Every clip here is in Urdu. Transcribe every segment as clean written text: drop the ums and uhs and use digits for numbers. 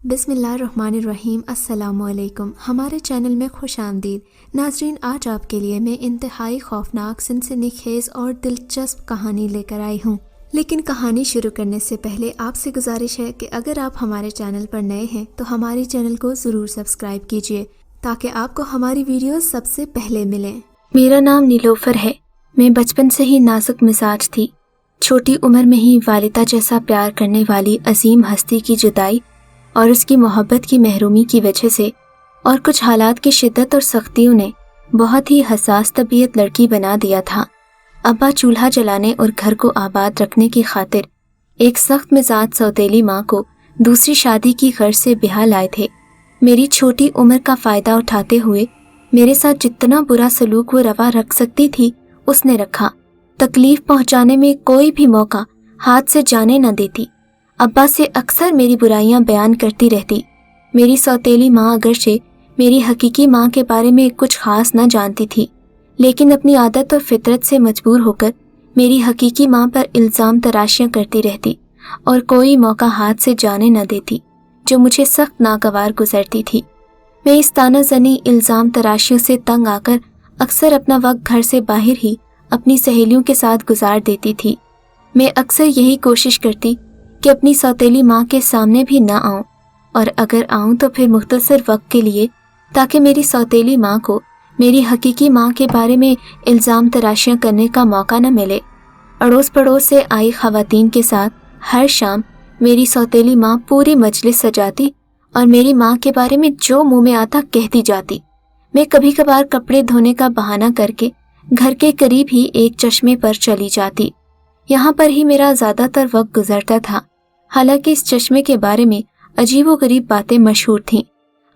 بسم اللہ الرحمن الرحیم۔ السلام علیکم، ہمارے چینل میں خوش آمدید ناظرین۔ آج آپ کے لیے میں انتہائی خوفناک، سنسنی خیز اور دلچسپ کہانی لے کر آئی ہوں، لیکن کہانی شروع کرنے سے پہلے آپ سے گزارش ہے کہ اگر آپ ہمارے چینل پر نئے ہیں تو ہمارے چینل کو ضرور سبسکرائب کیجیے تاکہ آپ کو ہماری ویڈیوز سب سے پہلے ملیں۔ میرا نام نیلوفر ہے۔ میں بچپن سے ہی نازک مزاج تھی۔ چھوٹی عمر میں ہی والدہ جیسا پیار کرنے والی عظیم ہستی کی جدائی اور اس کی محبت کی محرومی کی وجہ سے اور کچھ حالات کی شدت اور سختیوں نے بہت ہی حساس طبیعت لڑکی بنا دیا تھا۔ ابا چولہا جلانے اور گھر کو آباد رکھنے کی خاطر ایک سخت مزاج سوتیلی ماں کو دوسری شادی کی غرض سے بیاہ لائے تھے۔ میری چھوٹی عمر کا فائدہ اٹھاتے ہوئے میرے ساتھ جتنا برا سلوک وہ روا رکھ سکتی تھی اس نے رکھا۔ تکلیف پہنچانے میں کوئی بھی موقع ہاتھ سے جانے نہ دیتی۔ ابا سے اکثر میری برائیاں بیان کرتی رہتی۔ میری سوتیلی ماں اگرچہ میری حقیقی ماں کے بارے میں کچھ خاص نہ جانتی تھی، لیکن اپنی عادت اور فطرت سے مجبور ہو کر میری حقیقی ماں پر الزام تراشیاں کرتی رہتی اور کوئی موقع ہاتھ سے جانے نہ دیتی، جو مجھے سخت ناگوار گزرتی تھی۔ میں اس طعنہ زنی الزام تراشیوں سے تنگ آ کر اکثر اپنا وقت گھر سے باہر ہی اپنی سہیلیوں کے ساتھ گزار دیتی تھی۔ میں اکثر یہی کوشش کرتی کہ اپنی سوتیلی ماں کے سامنے بھی نہ آؤں، اور اگر آؤں تو پھر مختصر وقت کے لیے، تاکہ میری سوتیلی ماں کو میری حقیقی ماں کے بارے میں الزام تراشیاں کرنے کا موقع نہ ملے۔ اڑوس پڑوس سے آئی خواتین کے ساتھ ہر شام میری سوتیلی ماں پوری مجلس سجاتی اور میری ماں کے بارے میں جو منہ میں آتا کہتی جاتی۔ میں کبھی کبھار کپڑے دھونے کا بہانہ کر کے گھر کے قریب ہی ایک چشمے پر چلی جاتی۔ یہاں پر ہی میرا زیادہ تر وقت گزرتا تھا۔ حالانکہ اس چشمے کے بارے میں عجیب و غریب باتیں مشہور تھیں۔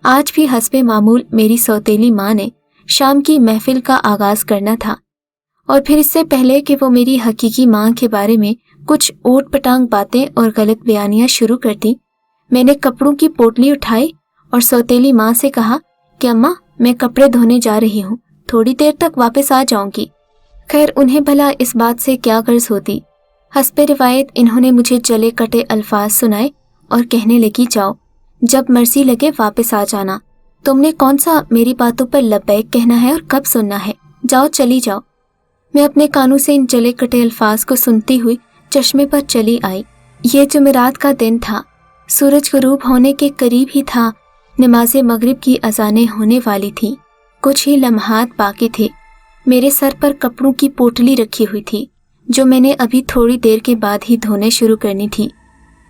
آج بھی حسب معمول میری سوتیلی ماں نے شام کی محفل کا آغاز کرنا تھا، اور پھر اس سے پہلے کہ وہ میری حقیقی ماں کے بارے میں کچھ اوٹ پٹانگ باتیں اور غلط بیانیاں شروع کرتی، میں نے کپڑوں کی پوٹلی اٹھائی اور سوتیلی ماں سے کہا کہ اماں، میں کپڑے دھونے جا رہی ہوں، تھوڑی دیر تک واپس آ جاؤں گی۔ خیر، انہیں بھلا اس بات سے کیا غرض ہوتی۔ حسب روایت انہوں نے مجھے جلے کٹے الفاظ سنائے اور کہنے لگی، جاؤ، جب مرضی لگے واپس آ جانا۔ تم نے کون سا میری باتوں پر لبیک کہنا ہے اور کب سننا ہے؟ جاؤ، چلی جاؤ۔ میں اپنے کانوں سے ان جلے کٹے الفاظ کو سنتی ہوئی چشمے پر چلی آئی۔ یہ جمعرات کا دن تھا۔ سورج غروب ہونے کے قریب ہی تھا۔ نماز مغرب کی اذانیں ہونے والی تھیں۔ کچھ ہی لمحات باقی تھے۔ میرے سر پر کپڑوں کی پوٹلی رکھی ہوئی تھی، جو میں نے ابھی تھوڑی دیر کے بعد ہی دھونے شروع کرنی تھی۔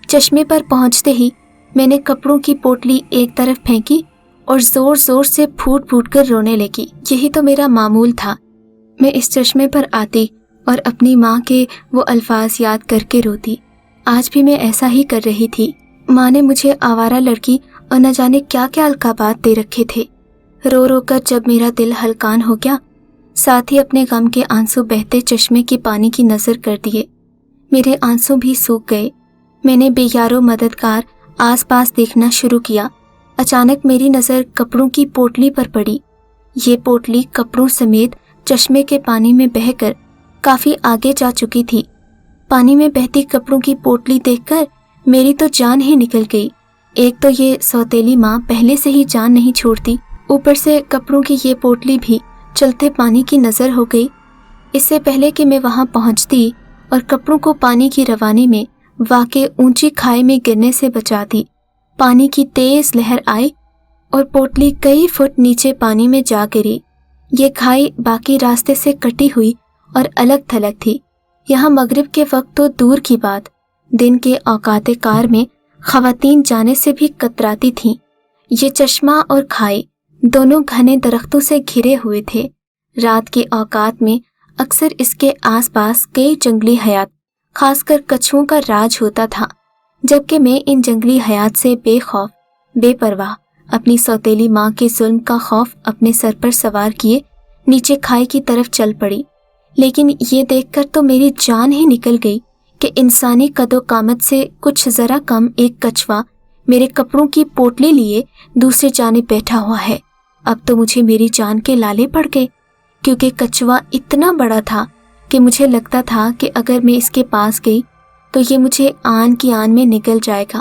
چشمے پر پہنچتے ہی میں نے کپڑوں کی پوٹلی ایک طرف پھینکی اور زور زور سے پھوٹ پھوٹ کر رونے لگی۔ یہی تو میرا معمول تھا۔ میں اس چشمے پر آتی اور اپنی ماں کے وہ الفاظ یاد کر کے روتی۔ آج بھی میں ایسا ہی کر رہی تھی۔ ماں نے مجھے آوارہ لڑکی اور نہ جانے کیا کیا القابات دے رکھے تھے۔ رو رو کر جب میرا دل ہلکان ہو گیا، ساتھ ہی اپنے غم کے آنسو بہتے چشمے کے پانی کی نظر کر دیے۔ میرے آنسو بھی سوکھ گئے۔ میں نے بے یارو مددگار آس پاس دیکھنا شروع کیا۔ اچانک میری نظر کپڑوں کی پوٹلی پر پڑی۔ یہ پوٹلی کپڑوں سمیت چشمے کے پانی میں بہہ کر کافی آگے جا چکی تھی۔ پانی میں بہتی کپڑوں کی پوٹلی دیکھ کر میری تو جان ہی نکل گئی۔ ایک تو یہ سوتیلی ماں پہلے سے ہی جان نہیں چھوڑتی، اوپر سے کپڑوں کی یہ پوٹلی بھی چلتے پانی کی نظر ہو گئی۔ اس سے پہلے کہ میں وہاں پہنچتی اور کپڑوں کو پانی کی روانی میں واقع اونچی کھائی میں گرنے سے بچاتی، پانی کی تیز لہر آئی اور پوٹلی کئی فٹ نیچے پانی میں جا گری۔ یہ کھائی باقی راستے سے کٹی ہوئی اور الگ تھلگ تھی۔ یہاں مغرب کے وقت تو دور کی بات، دن کے اوقات کار میں خواتین جانے سے بھی کتراتی تھیں۔ یہ چشمہ اور کھائی دونوں گھنے درختوں سے گھرے ہوئے تھے۔ رات کے اوقات میں اکثر اس کے آس پاس کئی جنگلی حیات، خاص کر کچھوؤں کا راج ہوتا تھا، جبکہ میں ان جنگلی حیات سے بے خوف بے پرواہ اپنی سوتیلی ماں کے ظلم کا خوف اپنے سر پر سوار کیے نیچے کھائی کی طرف چل پڑی۔ لیکن یہ دیکھ کر تو میری جان ہی نکل گئی کہ انسانی قد و قامت سے کچھ ذرا کم ایک کچھوا میرے کپڑوں کی پوٹلی لیے دوسری جانب بیٹھا ہوا ہے۔ اب تو مجھے میری جان کے لالے پڑ گئے، کیونکہ کچھوا اتنا بڑا تھا کہ مجھے لگتا تھا کہ اگر میں اس کے پاس گئی تو یہ مجھے آن کی آن میں نگل جائے گا۔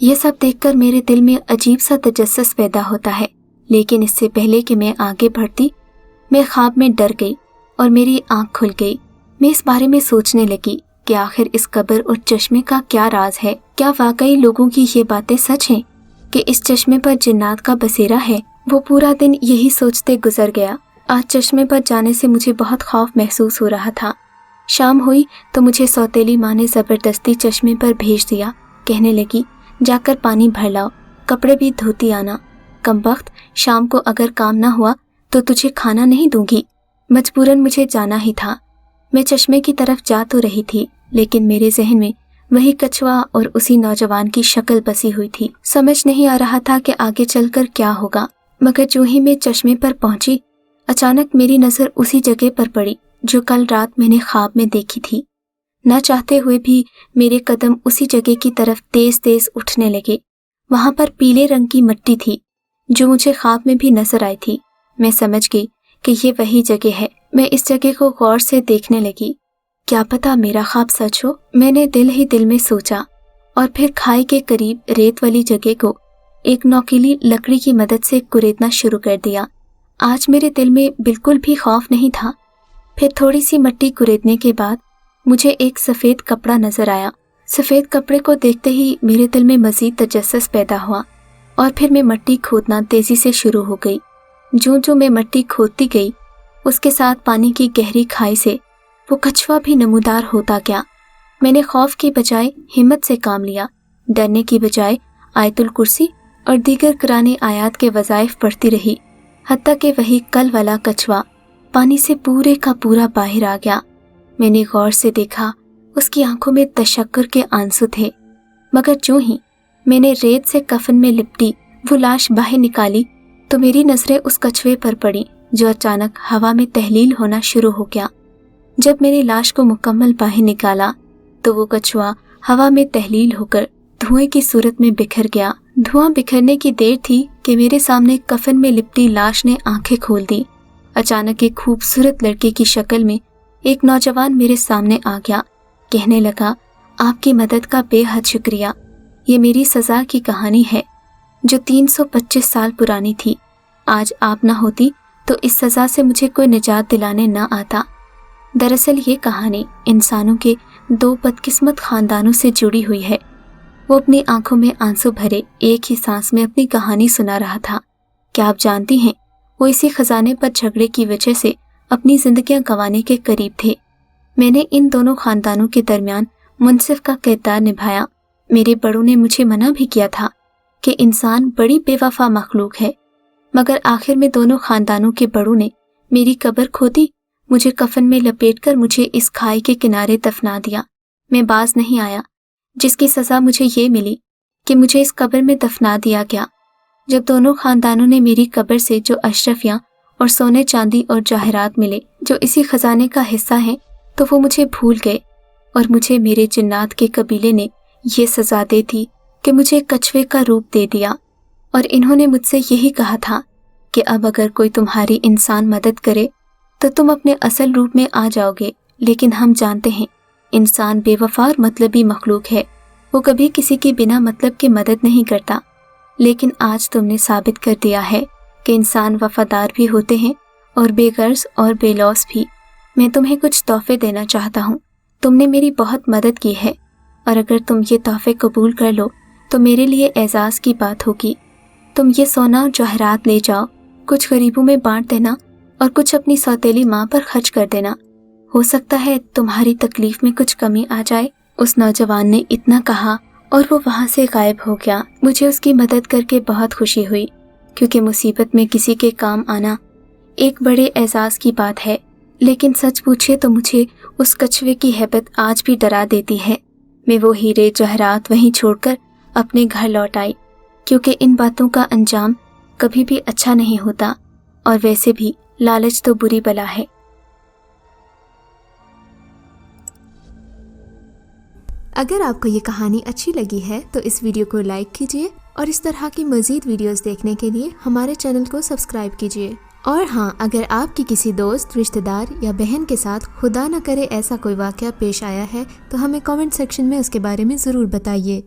یہ سب دیکھ کر میرے دل میں عجیب سا تجسس پیدا ہوتا ہے، لیکن اس سے پہلے کہ میں آگے بڑھتی، میں خواب میں ڈر گئی اور میری آنکھ کھل گئی۔ میں اس بارے میں سوچنے لگی کہ آخر اس قبر اور چشمے کا کیا راز ہے؟ کیا واقعی لوگوں کی یہ باتیں سچ ہیں کہ اس چشمے پر جنات کا بسیرا ہے؟ وہ پورا دن یہی سوچتے گزر گیا۔ آج چشمے پر جانے سے مجھے بہت خوف محسوس ہو رہا تھا۔ شام ہوئی تو مجھے سوتیلی ماں نے زبردستی چشمے پر بھیج دیا۔ کہنے لگی، جا کر پانی بھر لاؤ، کپڑے بھی دھوتی آنا۔ کمبخت، شام کو اگر کام نہ ہوا تو تجھے کھانا نہیں دوں گی۔ مجبوراً مجھے جانا ہی تھا۔ میں چشمے کی طرف جا تو رہی تھی، لیکن میرے ذہن میں وہی کچھوا اور اسی نوجوان کی شکل بسی ہوئی تھی۔ سمجھ نہیں آ رہا تھا کہ آگے چل کر کیا ہوگا، مگر جو ہی میں چشمے پر پہنچی، اچانک میری نظر اسی جگہ پر پڑی جو کل رات میں نے خواب میں دیکھی تھی۔ نہ چاہتے ہوئے بھی میرے قدم اسی جگہ کی طرف تیز تیز اٹھنے لگے۔ وہاں پر پیلے رنگ کی مٹی تھی جو مجھے خواب میں بھی نظر آئی تھی۔ میں سمجھ گئی کہ یہ وہی جگہ ہے۔ میں اس جگہ کو غور سے دیکھنے لگی۔ کیا پتا میرا خواب سچ ہو، میں نے دل ہی دل میں سوچا، اور پھر کھائی کے قریب ریت والی جگہ کو ایک نوکیلی لکڑی کی مدد سے کریدنا شروع کر دیا۔ آج میرے دل میں بالکل بھی خوف نہیں تھا۔ پھر تھوڑی سی مٹی کریدنے کے بعد مجھے ایک سفید کپڑا نظر آیا۔ سفید کپڑے کو دیکھتے ہی میرے دل میں مزید تجسس پیدا ہوا، اور پھر میں مٹی کھودنا تیزی سے شروع ہو گئی۔ جو میں مٹی کھودتی گئی، اس کے ساتھ پانی کی گہری کھائی سے وہ کچھوا بھی نمودار ہوتا گیا۔ میں نے خوف کی بجائے ہمت سے کام لیا، ڈرنے کی بجائے آیت الکرسی اور دیگر قرآن آیات کے وظائف پڑھتی رہی، حتیٰ کہ وہی کل والا کچھوا پانی سے پورے کا پورا باہر آ گیا۔ میں نے غور سے دیکھا، اس کی آنکھوں میں تشکر کے آنسو تھے، مگر جو ہی میں نے ریت سے کفن میں لپٹی وہ لاش باہر نکالی تو میری نظریں اس کچھوے پر پڑیں جو اچانک ہوا میں تحلیل ہونا شروع ہو گیا۔ جب میں نے لاش کو مکمل باہر نکالا تو وہ کچھوا ہوا میں تحلیل ہو کر دھوئیں کی صورت میں بکھر گیا۔ دھواں بکھرنے کی دیر تھی کہ میرے سامنے کفن میں لپٹی لاش نے آنکھیں کھول دی۔ اچانک ایک خوبصورت لڑکے کی شکل میں ایک نوجوان میرے سامنے آ گیا۔ کہنے لگا، آپ کی مدد کا بے حد شکریہ۔ یہ میری سزا کی کہانی ہے جو 325 سال پرانی تھی۔ آج آپ نہ ہوتی تو اس سزا سے مجھے کوئی نجات دلانے نہ آتا۔ دراصل یہ کہانی انسانوں کے 2 بدقسمت خاندانوں سے جڑی ہوئی ہے۔ وہ اپنی آنکھوں میں آنسو بھرے ایک ہی سانس میں اپنی کہانی سنا رہا تھا۔ کیا آپ جانتی ہیں، وہ اسی خزانے پر جھگڑے کی وجہ سے اپنی زندگیاں گنوانے کے قریب تھے۔ میں نے ان دونوں خاندانوں کے درمیان منصف کا کردار نبھایا۔ میرے بڑوں نے مجھے منع بھی کیا تھا کہ انسان بڑی بے وفا مخلوق ہے، مگر آخر میں دونوں خاندانوں کے بڑوں نے میری قبر کھودی، مجھے کفن میں لپیٹ کر مجھے اس کھائی کے کنارے دفنا دیا۔ میں باز نہیں آیا، جس کی سزا مجھے یہ ملی کہ مجھے اس قبر میں دفنا دیا گیا۔ جب دونوں خاندانوں نے میری قبر سے جو اشرفیاں اور سونے چاندی اور جواہرات ملے جو اسی خزانے کا حصہ ہیں، تو وہ مجھے بھول گئے، اور مجھے میرے جنات کے قبیلے نے یہ سزا دے دی کہ مجھے کچھوے کا روپ دے دیا، اور انہوں نے مجھ سے یہی کہا تھا کہ اب اگر کوئی تمہاری انسان مدد کرے تو تم اپنے اصل روپ میں آ جاؤ گے۔ لیکن ہم جانتے ہیں انسان بے وفا اور مطلبی مخلوق ہے، وہ کبھی کسی کی بنا مطلب کی مدد نہیں کرتا۔ لیکن آج تم نے ثابت کر دیا ہے کہ انسان وفادار بھی ہوتے ہیں اور بے غرض اور بے لوث بھی۔ میں تمہیں کچھ تحفے دینا چاہتا ہوں۔ تم نے میری بہت مدد کی ہے، اور اگر تم یہ تحفے قبول کر لو تو میرے لیے اعزاز کی بات ہوگی۔ تم یہ سونا اور جواہرات لے جاؤ، کچھ غریبوں میں بانٹ دینا اور کچھ اپنی سوتیلی ماں پر خرچ کر دینا۔ ہو سکتا ہے تمہاری تکلیف میں کچھ کمی آ جائے۔ اس نوجوان نے اتنا کہا اور وہ وہاں سے غائب ہو گیا۔ مجھے اس کی مدد کر کے بہت خوشی ہوئی، کیونکہ مصیبت میں کسی کے کام آنا ایک بڑے اعزاز کی بات ہے۔ لیکن سچ پوچھے تو مجھے اس کچھوے کی ہیبت آج بھی ڈرا دیتی ہے۔ میں وہ ہیرے جواہرات وہیں چھوڑ کر اپنے گھر لوٹ آئی، کیونکہ ان باتوں کا انجام کبھی بھی اچھا نہیں ہوتا، اور ویسے بھی لالچ تو بری بلا ہے۔ اگر آپ کو یہ کہانی اچھی لگی ہے تو اس ویڈیو کو لائک کیجیے، اور اس طرح کی مزید ویڈیوز دیکھنے کے لیے ہمارے چینل کو سبسکرائب کیجیے۔ اور ہاں، اگر آپ کی کسی دوست، رشتہ دار یا بہن کے ساتھ خدا نہ کرے ایسا کوئی واقعہ پیش آیا ہے تو ہمیں کامنٹ سیکشن میں اس کے بارے میں ضرور بتائیے۔